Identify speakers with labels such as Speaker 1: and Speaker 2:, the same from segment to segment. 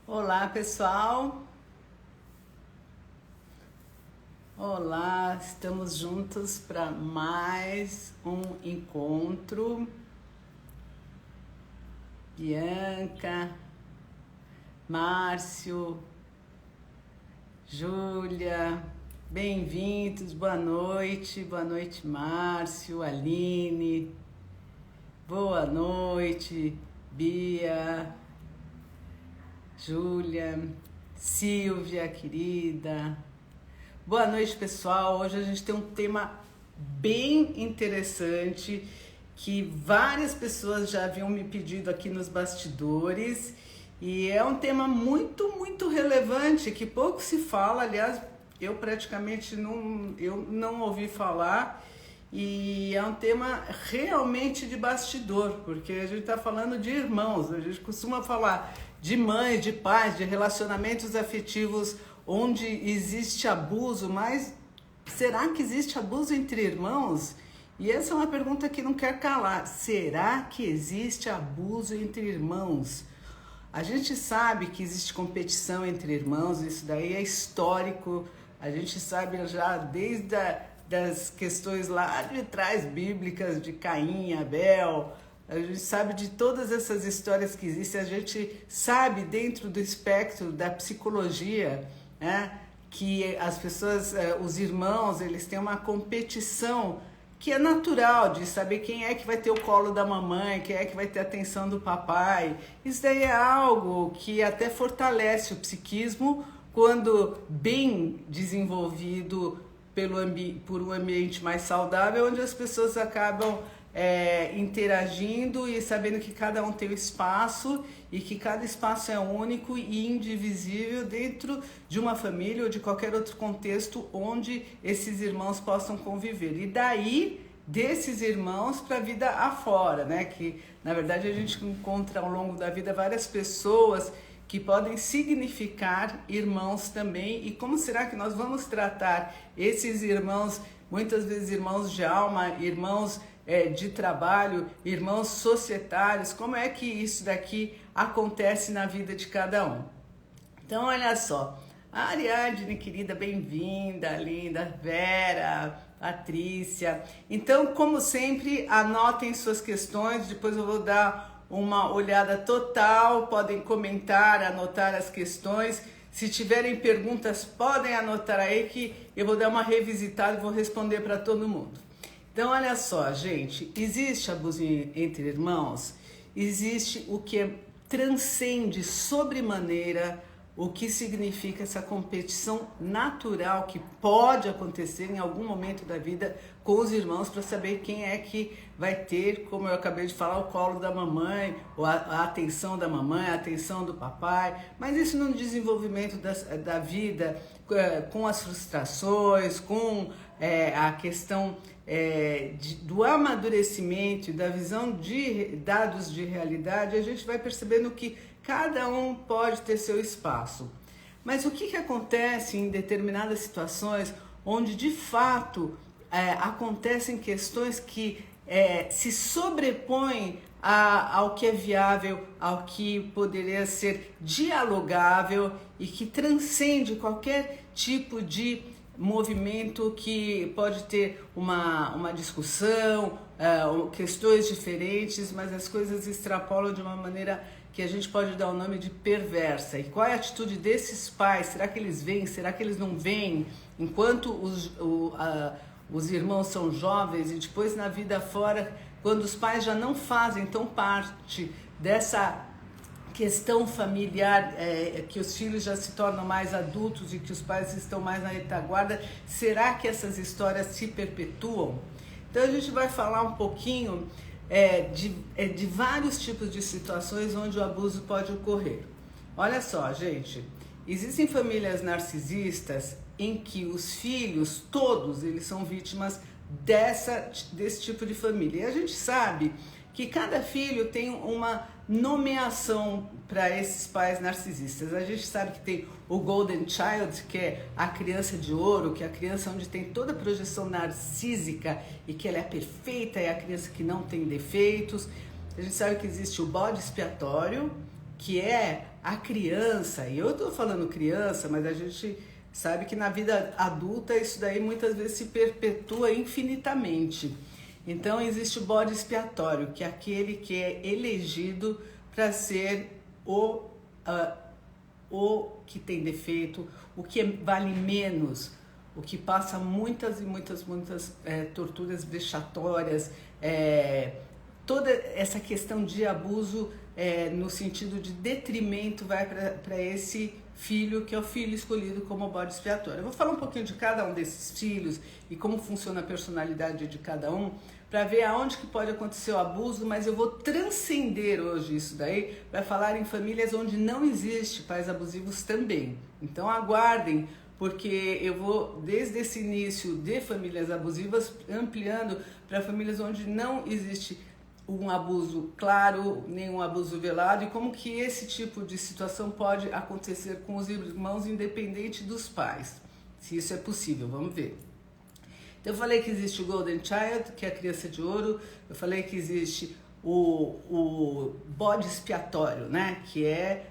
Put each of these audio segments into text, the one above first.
Speaker 1: Olá, pessoal. Olá, estamos juntos para mais um encontro. Bianca, Márcio, Júlia, bem-vindos, boa noite, Márcio, Aline, boa noite, Bia, Júlia, Silvia, querida. Boa noite, pessoal. Hoje a gente tem um tema bem interessante que várias pessoas já haviam me pedido aqui nos bastidores e é um tema muito relevante que pouco se fala. Aliás, eu praticamente não ouvi falar e é um tema realmente de bastidor, porque a gente está falando de irmãos. A gente costuma falar de mães, de pais, de relacionamentos afetivos onde existe abuso, mas será que existe abuso entre irmãos? E essa é uma pergunta que não quer calar. Será que existe abuso entre irmãos? A gente sabe que existe competição entre irmãos, isso daí é histórico. A gente sabe já desde das questões lá de trás bíblicas de Caim, Abel. A gente sabe de todas essas histórias que existem. A gente sabe dentro do espectro da psicologia, né, que as pessoas, os irmãos, eles têm uma competição que é natural de saber quem é que vai ter o colo da mamãe, quem é que vai ter a atenção do papai. Isso daí é algo que até fortalece o psiquismo quando bem desenvolvido por um ambiente mais saudável, onde as pessoas acabam interagindo e sabendo que cada um tem o espaço e que cada espaço é único e indivisível dentro de uma família ou de qualquer outro contexto onde esses irmãos possam conviver. E daí, desses irmãos para a vida afora, né? Que na verdade a gente encontra ao longo da vida várias pessoas que podem significar irmãos também. E como será que nós vamos tratar esses irmãos, muitas vezes irmãos de alma, irmãos de trabalho, irmãos societários? Como é que isso daqui acontece na vida de cada um? Então, olha só, a Ariadne, querida, bem-vinda, linda, Vera, Patrícia. Então, como sempre, anotem suas questões, depois eu vou dar uma olhada total, podem comentar, anotar as questões. Se tiverem perguntas, podem anotar aí que eu vou dar uma revisitada e vou responder para todo mundo. Então, olha só, gente, existe abuso entre irmãos? Existe o que transcende sobremaneira o que significa essa competição natural que pode acontecer em algum momento da vida com os irmãos para saber quem é que vai ter, como eu acabei de falar, o colo da mamãe, ou a atenção da mamãe, a atenção do papai. Mas isso no desenvolvimento da vida, com as frustrações, com a questão do amadurecimento e da visão de dados de realidade, a gente vai percebendo que cada um pode ter seu espaço. Mas o que acontece em determinadas situações onde de fato acontecem questões que se sobrepõem ao que é viável, ao que poderia ser dialogável e que transcende qualquer tipo de movimento que pode ter uma discussão, questões diferentes, mas as coisas extrapolam de uma maneira que a gente pode dar o nome de perversa. E qual é a atitude desses pais? Será que eles vêm? Será que eles não vêm? Enquanto os irmãos são jovens e depois na vida fora, quando os pais já não fazem tão parte dessa questão familiar, que os filhos já se tornam mais adultos e que os pais estão mais na retaguarda, será que essas histórias se perpetuam? Então a gente vai falar um pouquinho de vários tipos de situações onde o abuso pode ocorrer. Olha só, gente, existem famílias narcisistas em que os filhos, todos eles são vítimas desse tipo de família. E a gente sabe que cada filho tem uma nomeação para esses pais narcisistas. A gente sabe que tem o Golden Child, que é a criança de ouro, que é a criança onde tem toda a projeção narcísica e que ela é perfeita, é a criança que não tem defeitos. A gente sabe que existe o bode expiatório, que é a criança, e eu estou falando criança, mas a gente sabe que na vida adulta isso daí muitas vezes se perpetua infinitamente. Então existe o bode expiatório, que é aquele que é elegido para ser o que tem defeito, o que vale menos, o que passa muitas torturas vexatórias, toda essa questão de abuso no sentido de detrimento vai para esse filho, que é o filho escolhido como bode expiatório. Eu vou falar um pouquinho de cada um desses filhos e como funciona a personalidade de cada um, para ver aonde que pode acontecer o abuso, mas eu vou transcender hoje isso daí para falar em famílias onde não existe pais abusivos também. Então aguardem, porque eu vou desde esse início de famílias abusivas ampliando para famílias onde não existe um abuso claro, nem um abuso velado, e como que esse tipo de situação pode acontecer com os irmãos independente dos pais, se isso é possível, vamos ver. Então eu falei que existe o Golden Child, que é a criança de ouro, eu falei que existe o bode expiatório, né, que é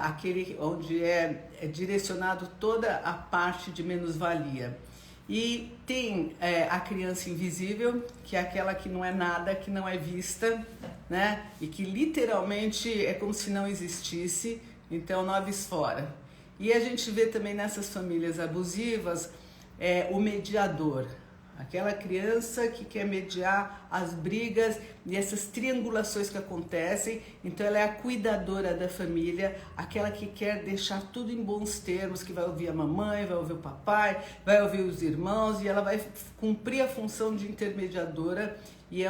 Speaker 1: aquele onde é direcionado toda a parte de menos-valia. E tem a criança invisível, que é aquela que não é nada, que não é vista, né? E que literalmente é como se não existisse, então noves fora. E a gente vê também nessas famílias abusivas o mediador, aquela criança que quer mediar as brigas e essas triangulações que acontecem. Então ela é a cuidadora da família, aquela que quer deixar tudo em bons termos, que vai ouvir a mamãe, vai ouvir o papai, vai ouvir os irmãos, e ela vai cumprir a função de intermediadora. E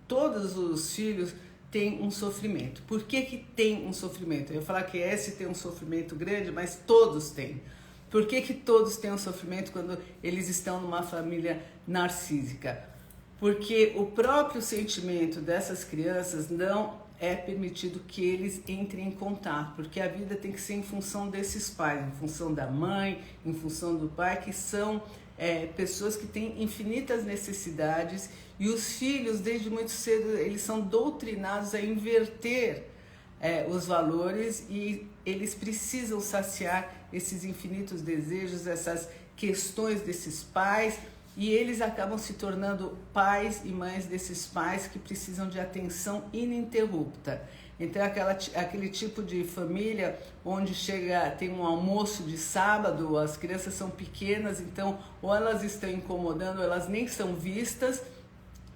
Speaker 1: todos os filhos têm um sofrimento. Por que tem um sofrimento? Eu ia falar que esse tem um sofrimento grande, mas todos têm. Por que todos têm um sofrimento quando eles estão numa família narcísica? Porque o próprio sentimento dessas crianças não é permitido que eles entrem em contato, porque a vida tem que ser em função desses pais, em função da mãe, em função do pai, que são pessoas que têm infinitas necessidades, e os filhos, desde muito cedo, eles são doutrinados a inverter os valores, e eles precisam saciar esses infinitos desejos, essas questões desses pais, e eles acabam se tornando pais e mães desses pais que precisam de atenção ininterrupta. Então aquele tipo de família onde tem um almoço de sábado, as crianças são pequenas, então ou elas estão incomodando, ou elas nem são vistas,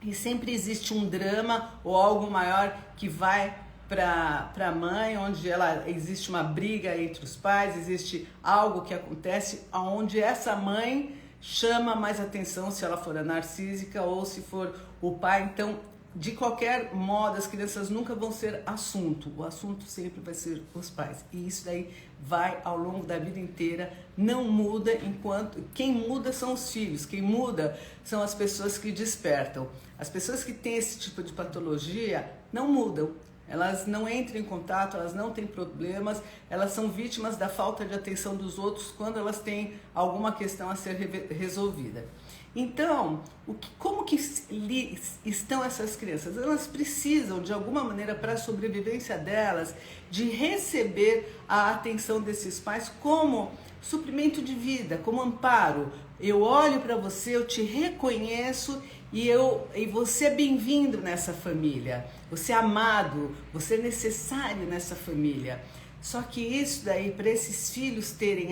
Speaker 1: e sempre existe um drama ou algo maior que vai para a mãe, onde existe uma briga entre os pais, existe algo que acontece onde essa mãe chama mais atenção, se ela for a narcísica ou se for o pai. Então, de qualquer modo, as crianças nunca vão ser assunto, o assunto sempre vai ser os pais, e isso daí vai ao longo da vida inteira, não muda. Enquanto quem muda são os filhos, quem muda são as pessoas que despertam. As pessoas que têm esse tipo de patologia não mudam. Elas não entram em contato, elas não têm problemas, elas são vítimas da falta de atenção dos outros quando elas têm alguma questão a ser resolvida. Então, como que estão essas crianças? Elas precisam, de alguma maneira, para a sobrevivência delas, de receber a atenção desses pais como suprimento de vida, como amparo. Eu olho para você, eu te reconheço, e você é bem-vindo nessa família, você é amado, você é necessário nessa família. Só que isso daí, para esses filhos terem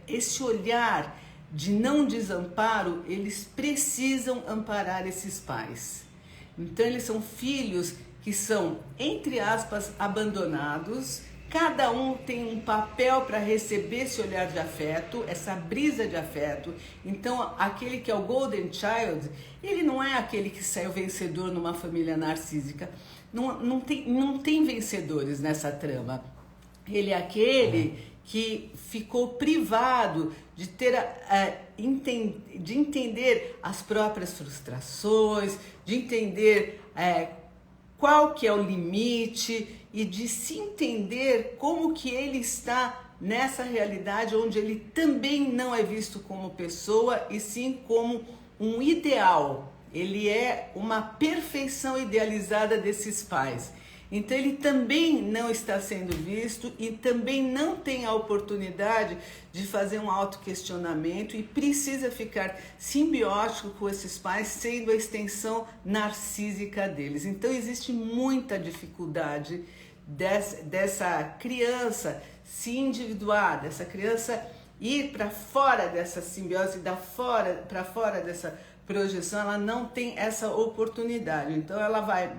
Speaker 1: esse olhar de não desamparo, eles precisam amparar esses pais. Então eles são filhos que são, entre aspas, abandonados. Cada um tem um papel para receber esse olhar de afeto, essa brisa de afeto. Então, aquele que é o Golden Child, ele não é aquele que saiu vencedor numa família narcísica. Não tem vencedores nessa trama. Ele é aquele que ficou privado de de entender as próprias frustrações, de entender qual que é o limite, e de se entender como que ele está nessa realidade onde ele também não é visto como pessoa, e sim como um ideal. Ele é uma perfeição idealizada desses pais. Então ele também não está sendo visto e também não tem a oportunidade de fazer um autoquestionamento e precisa ficar simbiótico com esses pais, sendo a extensão narcísica deles. Então existe muita dificuldade dessa criança se individuar, dessa criança ir para fora dessa simbiose, para fora dessa projeção. Ela não tem essa oportunidade. Então ela vai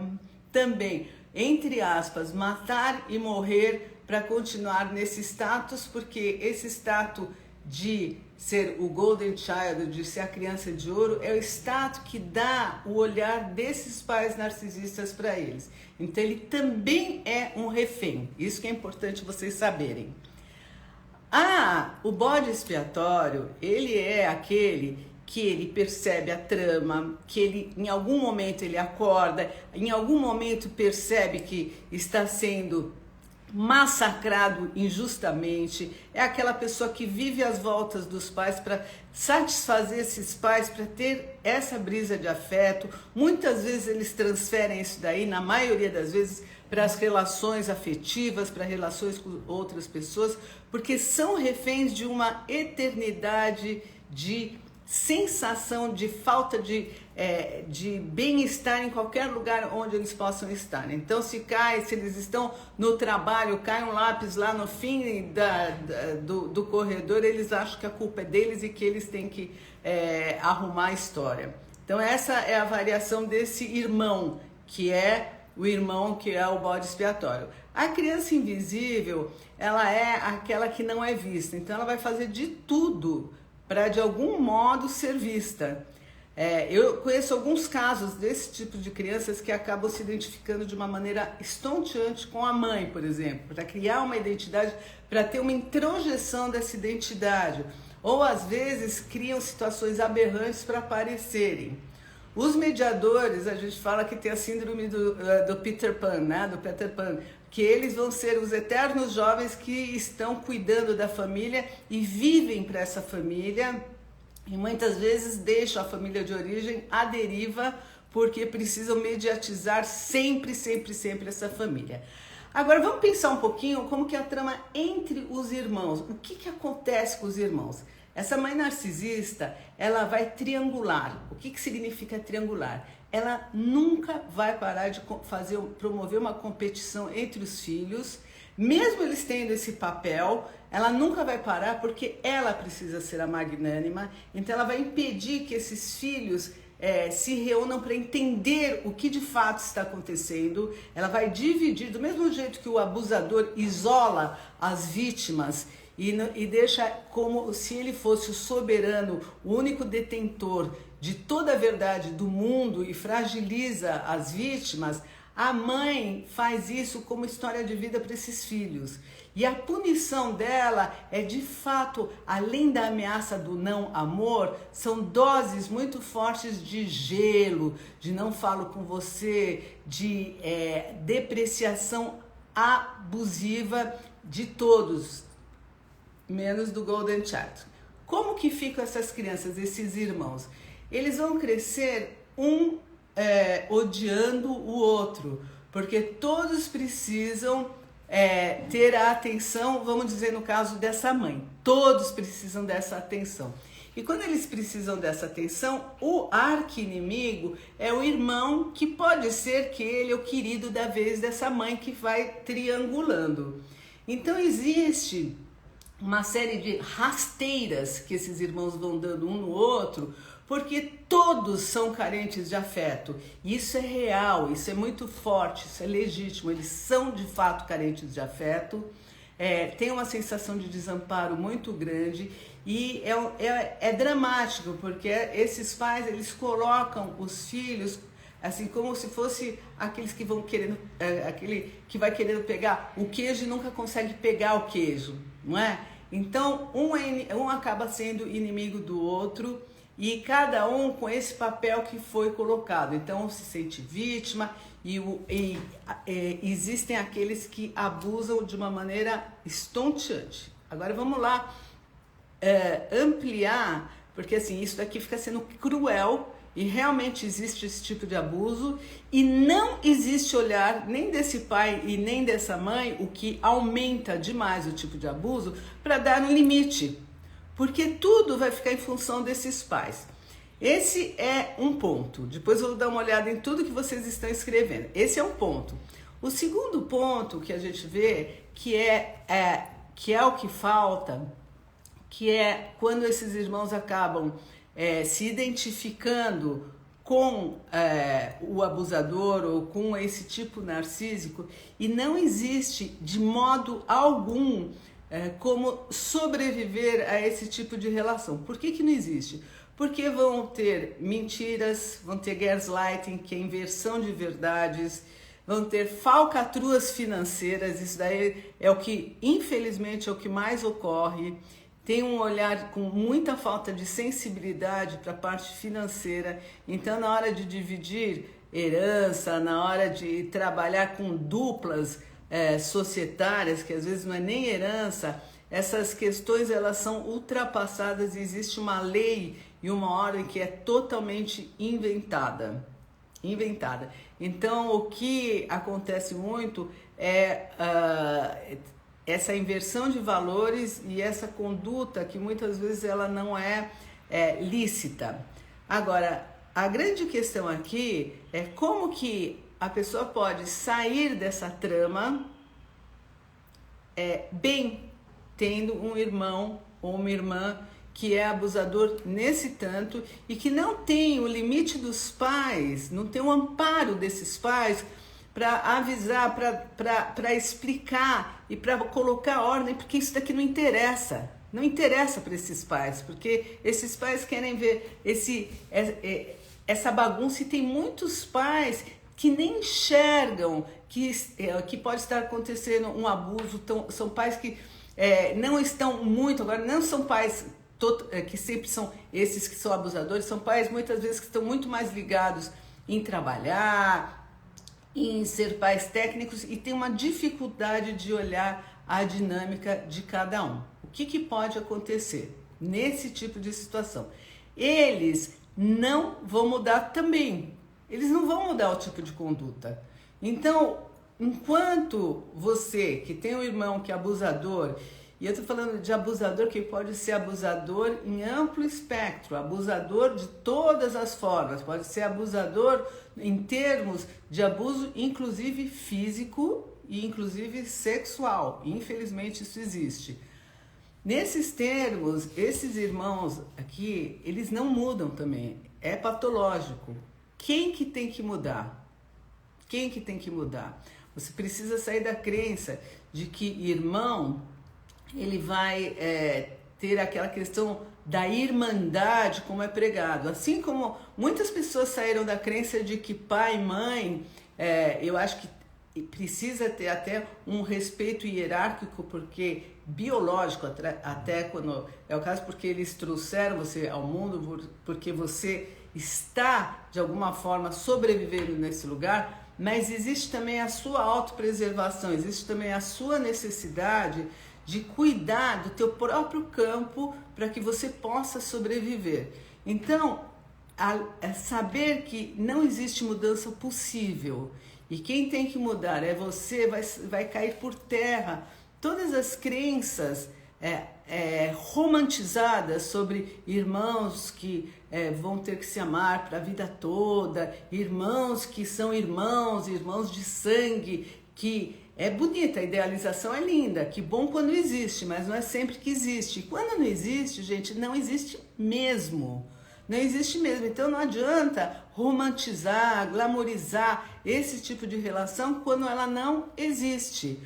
Speaker 1: também, entre aspas, matar e morrer para continuar nesse status, porque esse status de ser o golden child, de ser a criança de ouro, é o status que dá o olhar desses pais narcisistas para eles. Então ele também é um refém. Isso que é importante vocês saberem. O bode expiatório, ele é aquele que ele percebe a trama, que ele em algum momento ele acorda, em algum momento percebe que está sendo massacrado injustamente. É aquela pessoa que vive às voltas dos pais para satisfazer esses pais, para ter essa brisa de afeto. Muitas vezes eles transferem isso daí, na maioria das vezes, para as relações afetivas, para relações com outras pessoas, porque são reféns de uma eternidade de sensação de falta de bem-estar em qualquer lugar onde eles possam estar. Então se eles estão no trabalho, cai um lápis lá no fim do corredor, eles acham que a culpa é deles e que eles têm que arrumar a história. Então essa é a variação desse irmão, que é o irmão que é o bode expiatório. A criança invisível, ela é aquela que não é vista, então ela vai fazer de tudo para de algum modo ser vista. Eu conheço alguns casos desse tipo de crianças que acabam se identificando de uma maneira estonteante com a mãe, por exemplo, para criar uma identidade, para ter uma introjeção dessa identidade, ou às vezes criam situações aberrantes para aparecerem. Os mediadores, a gente fala que tem a síndrome do Peter Pan, né? Do Peter Pan, que eles vão ser os eternos jovens que estão cuidando da família e vivem para essa família e muitas vezes deixam a família de origem à deriva porque precisam mediatizar sempre essa família. Agora vamos pensar um pouquinho como que é a trama entre os irmãos. O que acontece com os irmãos? Essa mãe narcisista, ela vai triangular. O que significa triangular? Ela nunca vai parar de promover uma competição entre os filhos, mesmo eles tendo esse papel, ela nunca vai parar porque ela precisa ser a magnânima, então ela vai impedir que esses filhos se reúnam para entender o que de fato está acontecendo. Ela vai dividir, do mesmo jeito que o abusador isola as vítimas e deixa como se ele fosse o soberano, o único detentor de toda a verdade do mundo e fragiliza as vítimas, a mãe faz isso como história de vida para esses filhos. E a punição dela é de fato, além da ameaça do não amor, são doses muito fortes de gelo, de não falo com você, de depreciação abusiva de todos, menos do Golden Child. Como que ficam essas crianças, esses irmãos? Eles vão crescer odiando o outro, porque todos precisam ter a atenção, vamos dizer no caso dessa mãe, todos precisam dessa atenção. E quando eles precisam dessa atenção, o arqui-inimigo é o irmão, que pode ser que ele é o querido da vez dessa mãe que vai triangulando. Então existe uma série de rasteiras que esses irmãos vão dando um no outro, porque todos são carentes de afeto. Isso é real, isso é muito forte, isso é legítimo. Eles são de fato carentes de afeto, tem uma sensação de desamparo muito grande e é dramático, porque esses pais, eles colocam os filhos assim como se fosse aqueles que vão querendo, aquele que vai querendo pegar o queijo e nunca consegue pegar o queijo, não é? Então um acaba sendo inimigo do outro e cada um com esse papel que foi colocado. Então um se sente vítima e existem aqueles que abusam de uma maneira estonteante. Agora vamos lá ampliar, porque assim, isso daqui fica sendo cruel e realmente existe esse tipo de abuso, e não existe olhar nem desse pai e nem dessa mãe, o que aumenta demais o tipo de abuso, para dar um limite, porque tudo vai ficar em função desses pais. Esse é um ponto. Depois eu vou dar uma olhada em tudo que vocês estão escrevendo. Esse é um ponto. O segundo ponto que a gente vê, que é o que falta, que é quando esses irmãos acabam se identificando com o abusador ou com esse tipo narcísico, e não existe de modo algum como sobreviver a esse tipo de relação. Por que não existe? Porque vão ter mentiras, vão ter gaslighting, que é inversão de verdades, vão ter falcatruas financeiras, isso daí é o que, infelizmente, é o que mais ocorre. Tem um olhar com muita falta de sensibilidade para a parte financeira, então na hora de dividir herança, na hora de trabalhar com duplas societárias, que às vezes não é nem herança, essas questões elas são ultrapassadas e existe uma lei e uma ordem que é totalmente inventada. Então o que acontece muito é essa inversão de valores e essa conduta que muitas vezes ela não é lícita. Agora, a grande questão aqui é como que a pessoa pode sair dessa trama bem, tendo um irmão ou uma irmã que é abusador nesse tanto e que não tem o limite dos pais, não tem o amparo desses pais para avisar, para explicar e para colocar ordem, porque isso daqui não interessa. Não interessa para esses pais, porque esses pais querem ver essa bagunça, e tem muitos pais que nem enxergam que pode estar acontecendo um abuso. São pais que não estão muito, agora não são pais que sempre são esses que são abusadores, são pais muitas vezes que estão muito mais ligados em trabalhar, em ser pais técnicos, e tem uma dificuldade de olhar a dinâmica de cada um. O que pode acontecer nesse tipo de situação? Eles não vão mudar também, eles não vão mudar o tipo de conduta. Então, enquanto você que tem um irmão que é abusador, e eu estou falando de abusador que pode ser abusador em amplo espectro, abusador de todas as formas, pode ser abusador em termos de abuso, inclusive físico e inclusive sexual. Infelizmente isso existe. Nesses termos, esses irmãos aqui, eles não mudam também, é patológico. Quem que tem que mudar? Quem que tem que mudar? Você precisa sair da crença de que irmão ele vai ter aquela questão da irmandade, como é pregado. Assim como muitas pessoas saíram da crença de que pai e mãe, eu acho que precisa ter até um respeito hierárquico, porque biológico, até quando é o caso, porque eles trouxeram você ao mundo, porque você está, de alguma forma, sobrevivendo nesse lugar, mas existe também a sua autopreservação, existe também a sua necessidade de cuidar do teu próprio campo para que você possa sobreviver. Então, saber que não existe mudança possível e quem tem que mudar é você, vai cair por terra todas as crenças romantizadas sobre irmãos que vão ter que se amar para a vida toda, irmãos que são irmãos de sangue, que é bonita, a idealização é linda, que bom quando existe, mas não é sempre que existe. E quando não existe, gente, não existe mesmo. Não existe mesmo. Então não adianta romantizar, glamorizar esse tipo de relação quando ela não existe.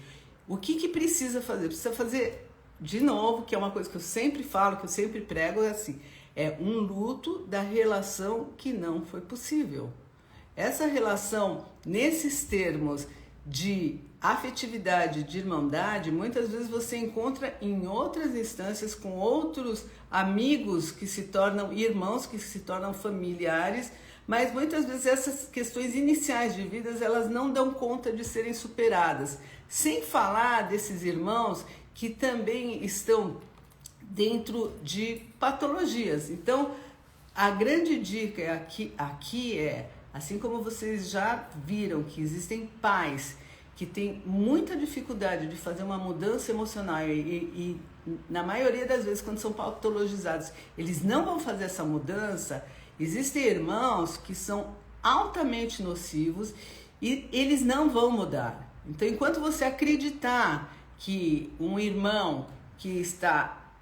Speaker 1: O que precisa fazer? Precisa fazer, de novo, que é uma coisa que eu sempre falo, que eu sempre prego, é assim, é um luto da relação que não foi possível. Essa relação, nesses termos de afetividade, de irmandade, muitas vezes você encontra em outras instâncias com outros amigos que se tornam irmãos, que se tornam familiares, mas muitas vezes essas questões iniciais de vidas, elas não dão conta de serem superadas. Sem falar desses irmãos que também estão dentro de patologias. Então, A grande dica aqui é, assim como vocês já viram que existem pais que têm muita dificuldade de fazer uma mudança emocional e na maioria das vezes quando são patologizados, eles não vão fazer essa mudança, existem irmãos que são altamente nocivos e eles não vão mudar. Então, enquanto você acreditar que um irmão que está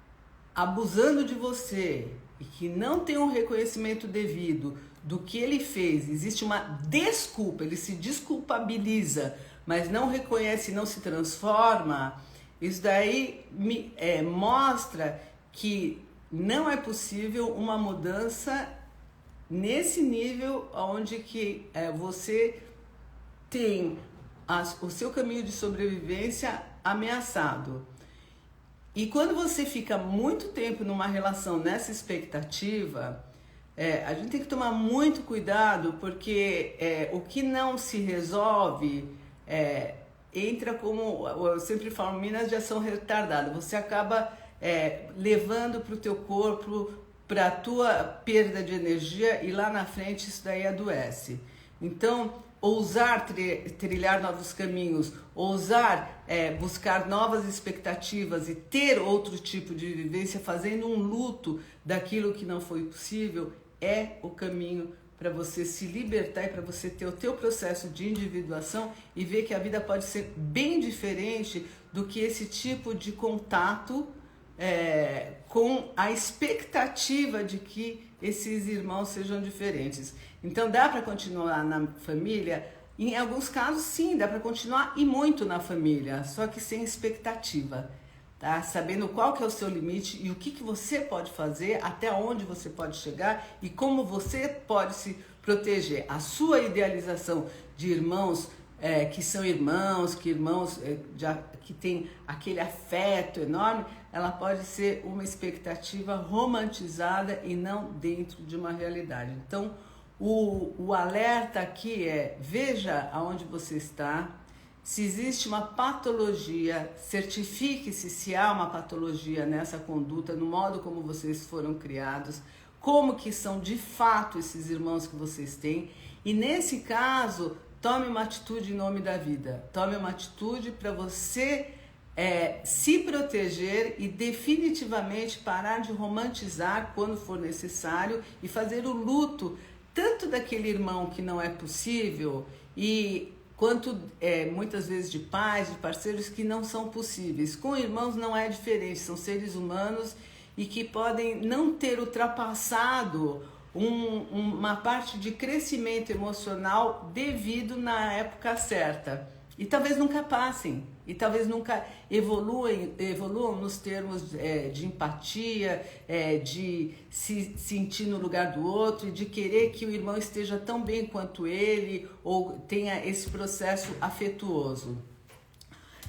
Speaker 1: abusando de você e que não tem um reconhecimento devido do que ele fez, existe uma desculpa, ele se desculpabiliza, mas não reconhece e não se transforma, isso daí mostra que não é possível uma mudança nesse nível onde que você tem o seu caminho de sobrevivência ameaçado. E quando você fica muito tempo numa relação nessa expectativa, a gente tem que tomar muito cuidado, porque o que não se resolve entra como, eu sempre falo, minas de ação retardada. Você acaba levando para o teu corpo, para a tua perda de energia, e lá na frente isso daí adoece. Então, ousar trilhar novos caminhos, ousar buscar novas expectativas e ter outro tipo de vivência, fazendo um luto daquilo que não foi possível, é o caminho para você se libertar e para você ter o teu processo de individuação e ver que a vida pode ser bem diferente do que esse tipo de contato com a expectativa de que esses irmãos sejam diferentes. Então dá para continuar na família? Em alguns casos sim, dá para continuar e muito na família, só que sem expectativa, tá? Sabendo qual que é o seu limite e o que você pode fazer, até onde você pode chegar e como você pode se proteger. A sua idealização de irmãos que são irmãos, que tem aquele afeto enorme, ela pode ser uma expectativa romantizada e não dentro de uma realidade. Então, o alerta aqui veja aonde você está, se existe uma patologia, certifique-se se há uma patologia nessa conduta, no modo como vocês foram criados, como que são de fato esses irmãos que vocês têm, e nesse caso, tome uma atitude em nome da vida, tome uma atitude para você se proteger e definitivamente parar de romantizar quando for necessário e fazer o luto tanto daquele irmão que não é possível quanto muitas vezes de pais, de parceiros que não são possíveis. Com irmãos não é diferente, são seres humanos e que podem não ter ultrapassado uma parte de crescimento emocional devido na época certa. E talvez nunca passem, e talvez nunca evoluam nos termos de empatia, de se sentir no lugar do outro e de querer que o irmão esteja tão bem quanto ele ou tenha esse processo afetuoso.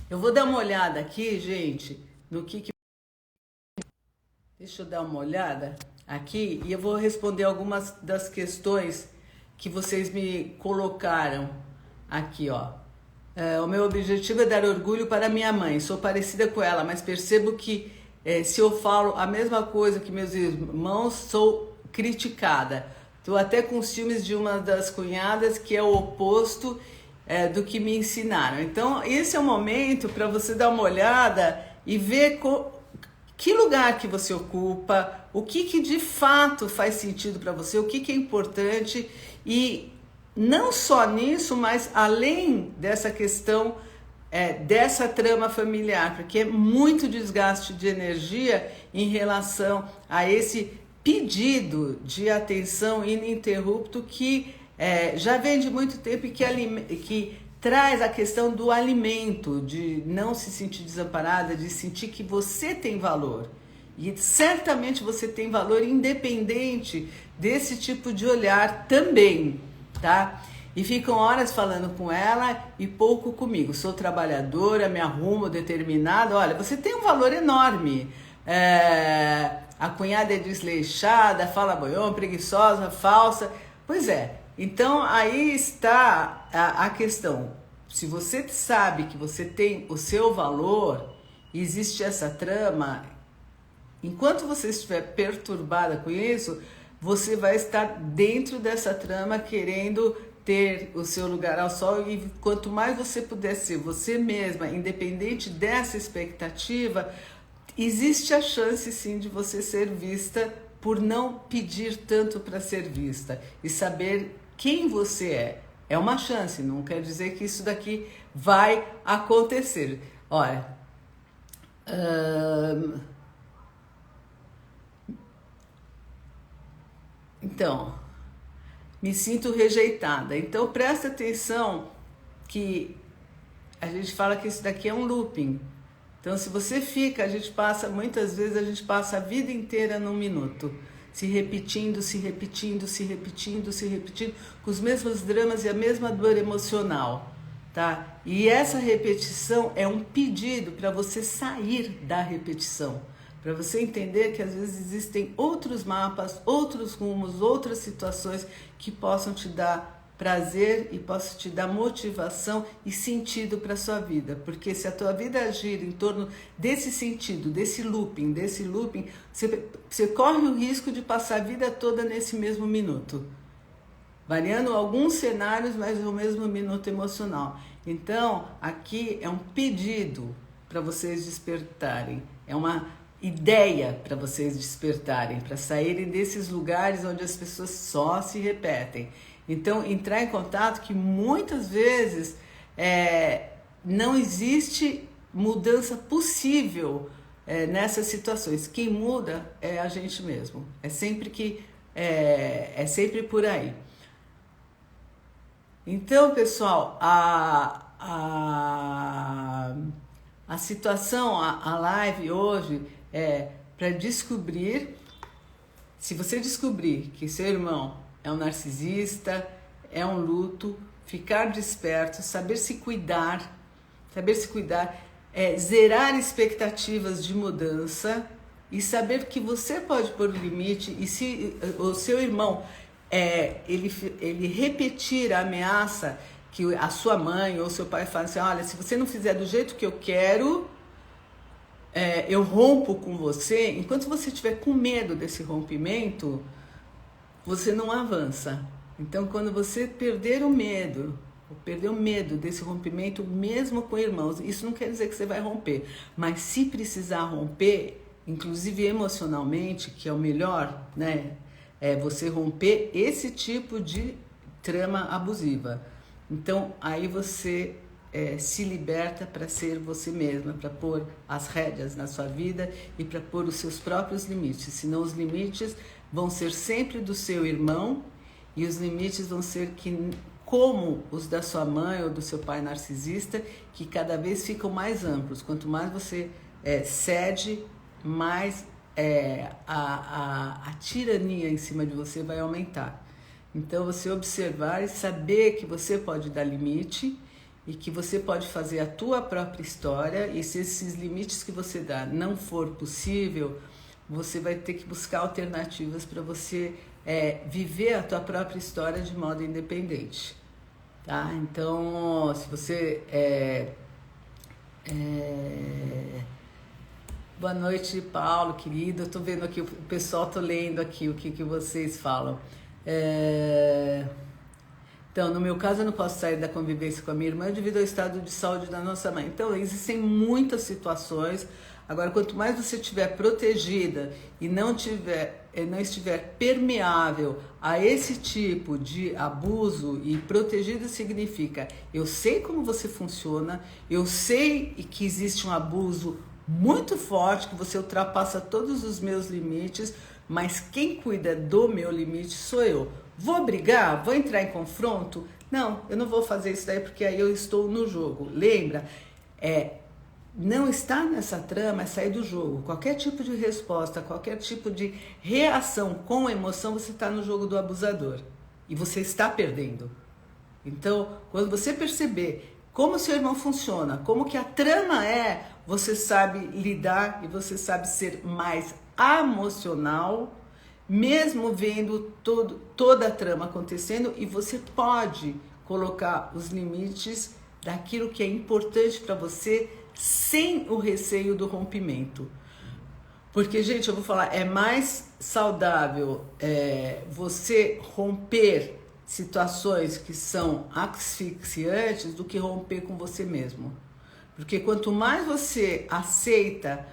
Speaker 1: Eu vou dar uma olhada aqui, gente, no que... Deixa eu dar uma olhada aqui e eu vou responder algumas das questões que vocês me colocaram aqui, ó. O meu objetivo é dar orgulho para minha mãe. Sou parecida com ela, mas percebo que se eu falo a mesma coisa que meus irmãos, sou criticada. Estou até com ciúmes de uma das cunhadas que é o oposto do que me ensinaram. Então, esse é o momento para você dar uma olhada e ver que lugar que você ocupa, o que de fato faz sentido para você, o que é importante e não só nisso, mas além dessa questão dessa trama familiar, porque é muito desgaste de energia em relação a esse pedido de atenção ininterrupto que já vem de muito tempo e que traz a questão do alimento, de não se sentir desamparada, de sentir que você tem valor. E certamente você tem valor independente desse tipo de olhar também. Tá? E ficam horas falando com ela e pouco comigo. Sou trabalhadora, me arrumo, determinada. Olha, você tem um valor enorme. A cunhada é desleixada, fala boião, preguiçosa, falsa. Pois é, então aí está a questão. Se você sabe que você tem o seu valor, existe essa trama, enquanto você estiver perturbada com isso, você vai estar dentro dessa trama querendo ter o seu lugar ao sol, e quanto mais você puder ser você mesma, independente dessa expectativa, existe a chance sim de você ser vista por não pedir tanto para ser vista e saber quem você é. É uma chance, não quer dizer que isso daqui vai acontecer. Olha, então, me sinto rejeitada. Então presta atenção que a gente fala que isso daqui é um looping. Então se você fica, muitas vezes a gente passa a vida inteira num minuto, se repetindo, com os mesmos dramas e a mesma dor emocional, tá? E essa repetição é um pedido para você sair da repetição, para você entender que às vezes existem outros mapas, outros rumos, outras situações que possam te dar prazer e possam te dar motivação e sentido para a sua vida. Porque se a tua vida gira em torno desse sentido, desse looping, você corre o risco de passar a vida toda nesse mesmo minuto, variando alguns cenários, mas no mesmo minuto emocional. Então, aqui é um pedido para vocês despertarem, é uma ideia para vocês despertarem, para saírem desses lugares onde as pessoas só se repetem. Então, entrar em contato que muitas vezes não existe mudança possível nessas situações. Quem muda é a gente mesmo. É sempre por aí. Então, pessoal, a situação, a live hoje é para descobrir, se você descobrir que seu irmão é um narcisista, é um luto, ficar desperto, saber se cuidar, zerar expectativas de mudança e saber que você pode pôr o limite. E se o seu irmão ele repetir a ameaça que a sua mãe ou seu pai fala assim, olha, se você não fizer do jeito que eu quero, eu rompo com você. Enquanto você estiver com medo desse rompimento, você não avança. Então, quando você perder o medo desse rompimento, mesmo com irmãos, isso não quer dizer que você vai romper, mas se precisar romper, inclusive emocionalmente, que é o melhor, né? É você romper esse tipo de trama abusiva. Então, aí você se liberta para ser você mesma, para pôr as rédeas na sua vida e para pôr os seus próprios limites. Senão os limites vão ser sempre do seu irmão e os limites vão ser como os da sua mãe ou do seu pai narcisista, que cada vez ficam mais amplos. Quanto mais você cede, mais a tirania em cima de você vai aumentar. Então você observar e saber que você pode dar limite e que você pode fazer a tua própria história, e se esses limites que você dá não for possível, você vai ter que buscar alternativas para você viver a tua própria história de modo independente, tá? Então, se você boa noite, Paulo, querido. Eu tô vendo aqui, o pessoal, tô lendo aqui o que vocês falam. Então, no meu caso, eu não posso sair da convivência com a minha irmã devido ao estado de saúde da nossa mãe. Então, existem muitas situações. Agora, quanto mais você estiver protegida e não estiver permeável a esse tipo de abuso, e protegida significa, eu sei como você funciona, eu sei que existe um abuso muito forte, que você ultrapassa todos os meus limites, mas quem cuida do meu limite sou eu. Vou brigar? Vou entrar em confronto? Não, eu não vou fazer isso daí porque aí eu estou no jogo. Lembra? Não estar nessa trama é sair do jogo. Qualquer tipo de resposta, qualquer tipo de reação com emoção, você está no jogo do abusador. E você está perdendo. Então, quando você perceber como seu irmão funciona, como que a trama você sabe lidar e você sabe ser mais emocional, mesmo vendo toda a trama acontecendo, e você pode colocar os limites daquilo que é importante para você sem o receio do rompimento. Porque, gente, eu vou falar, é mais saudável você romper situações que são asfixiantes do que romper com você mesmo. Porque quanto mais você aceita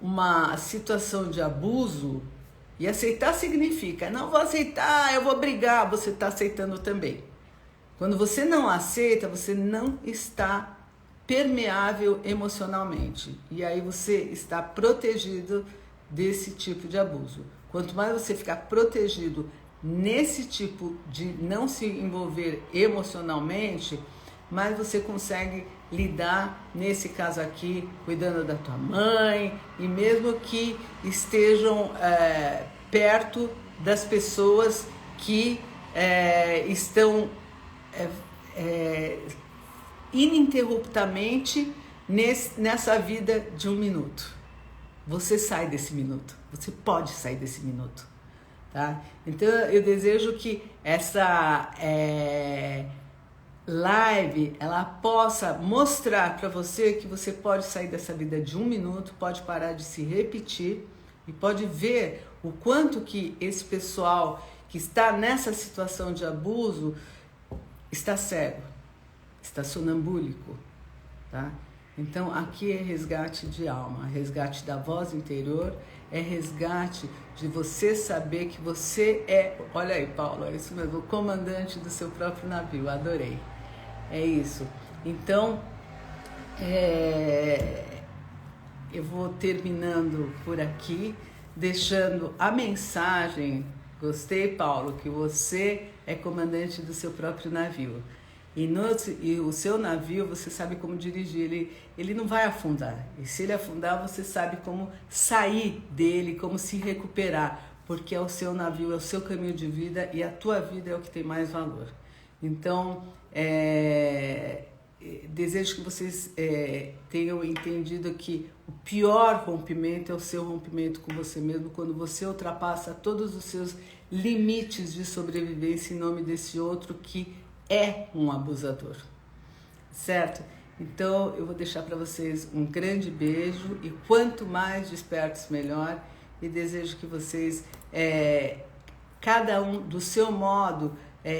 Speaker 1: uma situação de abuso, e aceitar significa, não vou aceitar, eu vou brigar, você está aceitando também. Quando você não aceita, você não está permeável emocionalmente. E aí você está protegido desse tipo de abuso. Quanto mais você ficar protegido nesse tipo de não se envolver emocionalmente, mais você consegue lidar, nesse caso aqui, cuidando da tua mãe, e mesmo que estejam perto das pessoas que estão ininterruptamente nessa vida de um minuto. Você sai desse minuto, você pode sair desse minuto, tá? Então eu desejo que essa live ela possa mostrar para você que você pode sair dessa vida de um minuto, pode parar de se repetir e pode ver o quanto que esse pessoal que está nessa situação de abuso está cego, está sonambúlico, tá? Então aqui é resgate de alma, resgate da voz interior, é resgate de você saber que você olha aí, Paulo, é isso mesmo, o comandante do seu próprio navio, adorei, é isso. Então, eu vou terminando por aqui, deixando a mensagem, gostei, Paulo, que você é comandante do seu próprio navio. E o seu navio, você sabe como dirigir, ele não vai afundar. E se ele afundar, você sabe como sair dele, como se recuperar, porque é o seu navio, é o seu caminho de vida e a tua vida é o que tem mais valor. Então, desejo que vocês tenham entendido que o pior rompimento é o seu rompimento com você mesmo, quando você ultrapassa todos os seus limites de sobrevivência em nome desse outro que é um abusador, certo? Então eu vou deixar para vocês um grande beijo e quanto mais despertos melhor, e desejo que vocês, cada um do seu modo,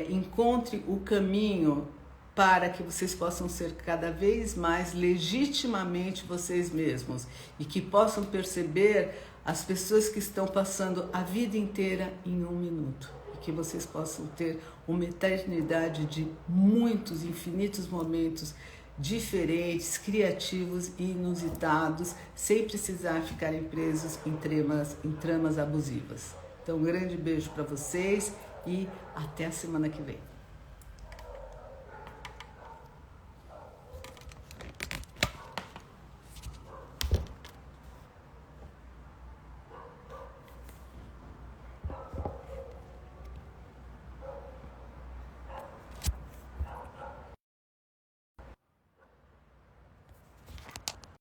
Speaker 1: encontre o caminho para que vocês possam ser cada vez mais legitimamente vocês mesmos e que possam perceber as pessoas que estão passando a vida inteira em um minuto. Que vocês possam ter uma eternidade de muitos, infinitos momentos diferentes, criativos e inusitados, sem precisar ficarem presos em tramas abusivas. Então, um grande beijo para vocês e até a semana que vem.